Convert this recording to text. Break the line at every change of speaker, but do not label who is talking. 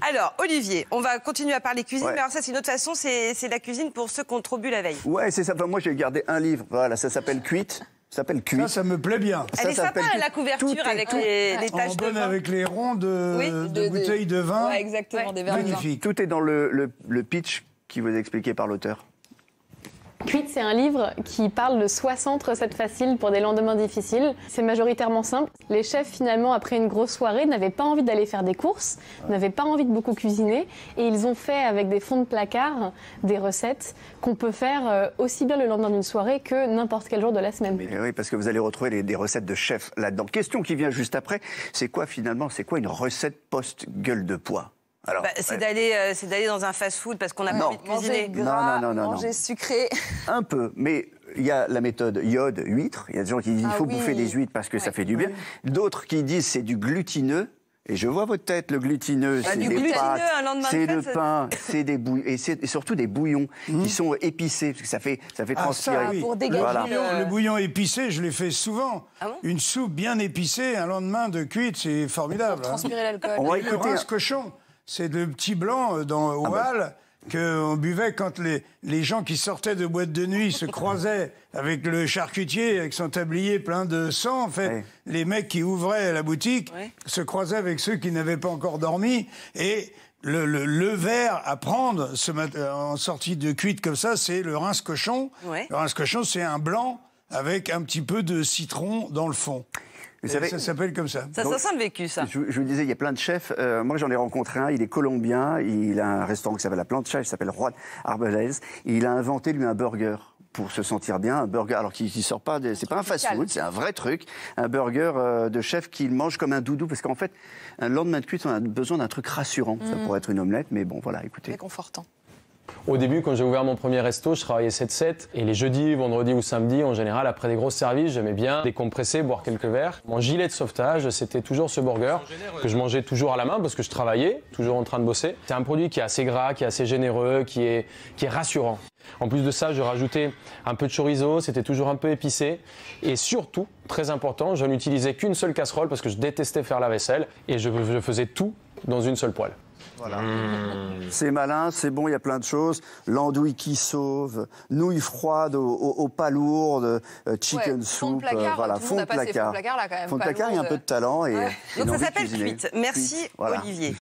Alors, Olivier, on va continuer à parler cuisine,
Ouais.
mais alors ça, c'est une autre façon, c'est la cuisine pour ceux qui ont trop bu la veille.
Ouais, c'est ça. Enfin, moi, j'ai gardé un livre. Voilà, ça s'appelle Cuite. Ça s'appelle Cuite.
Ça me plaît bien.
Elle est
ça
sympa,
s'appelle
la
Cuite.
couverture
Tout est-
avec les
En
taches de
bonne
vin.
avec les ronds de,
Oui,
de bouteilles de vin.
Ouais, exactement, des verres de vin.
Magnifique.
Tout est dans le pitch qui vous est expliqué par l'auteur.
Cuite, c'est un livre qui parle de 60 recettes faciles pour des lendemains difficiles. C'est majoritairement simple. Les chefs, finalement, après une grosse soirée, n'avaient pas envie d'aller faire des courses, n'avaient pas envie de beaucoup cuisiner, et ils ont fait avec des fonds de placard des recettes qu'on peut faire aussi bien le lendemain d'une soirée que n'importe quel jour de la semaine.
Et oui, parce que vous allez retrouver des recettes de chefs là-dedans. Question qui vient juste après, c'est quoi finalement, c'est quoi une recette post-gueule de pois? Alors,
C'est
ouais,
d'aller dans un fast-food parce qu'on n'a pas
Non.
envie de cuisiner.
Manger gras,
Non.
manger sucré.
un peu, mais il y a la méthode iode, huître. Il y a des gens qui disent il faut
oui.
bouffer des huîtres parce que ça fait du bien. D'autres qui disent c'est du glutineux. Et je vois votre tête, le glutineux, c'est
du
des
glutineux,
pâtes,
un lendemain de
c'est
fête,
le
ça-
pain, c'est des bouillons, et surtout des bouillons qui sont épicés, parce que ça fait transpirer.
ça, oui.
Pour dégager
Voilà.
Le bouillon épicé, je l'ai fait souvent.
Ah bon
Une soupe bien épicée, un lendemain de cuite, c'est formidable. hein.
Transpirer l'alcool.
On va
Et le
écouter.
rince cochon, c'est le petit blanc au hall qu'on buvait quand les gens qui sortaient de boîte de nuit se croisaient avec le charcutier, avec son tablier plein de sang. En fait,
Ouais.
les mecs qui ouvraient la boutique
Ouais.
se croisaient avec ceux qui n'avaient pas encore dormi. Et le verre à prendre en sortie de cuite comme ça, c'est le rince cochon.
Ouais.
Le rince cochon, c'est un blanc avec un petit peu de citron dans le fond.
Vous
Et
savez-
ça s'appelle comme ça.
Ça sent le vécu, ça.
Je vous le disais, il y a plein de chefs. Moi, j'en ai rencontré un, il est colombien, il a un restaurant qui s'appelle La Plancha, il s'appelle Juan Arbelez. Il a inventé, lui, un burger pour se sentir bien, un burger, alors qu'il ne sort pas, c'est pas un fast-food, c'est un vrai truc, un burger de chef qu'il mange comme un doudou, parce qu'en fait, un lendemain de cuite, on a besoin d'un truc rassurant. Ça pourrait être une omelette, mais bon, voilà, écoutez.
Réconfortant.
Au début, quand j'ai ouvert mon premier resto, je travaillais 7-7. Et les jeudis, vendredis ou samedis, en général, après des gros services, j'aimais bien décompresser, boire quelques verres. Mon gilet de sauvetage, c'était toujours ce burger que je mangeais toujours à la main parce que je travaillais, toujours en train de bosser. C'est un produit qui est assez gras, qui est assez généreux, qui est rassurant. En plus de ça, je rajoutais un peu de chorizo, c'était toujours un peu épicé. Et surtout, très important, je n'utilisais qu'une seule casserole parce que je détestais faire la vaisselle. Et je faisais tout dans une seule poêle.
Voilà. C'est malin, c'est bon, il y a plein de choses. L'andouille qui sauve, nouilles froides aux pas lourdes, chicken
Ouais, fond de
soup,
placard,
voilà,
tout le
fond
monde
de
a passé
placard.
fond de placard, là, quand même,
Fond de
pas
placard, il y a un
lourde.
peu de talent et,
Ouais.
et
Donc
une
ça
envie de
s'appelle
cuisiner.
Cuite. Merci,
Cuite, voilà.
Olivier.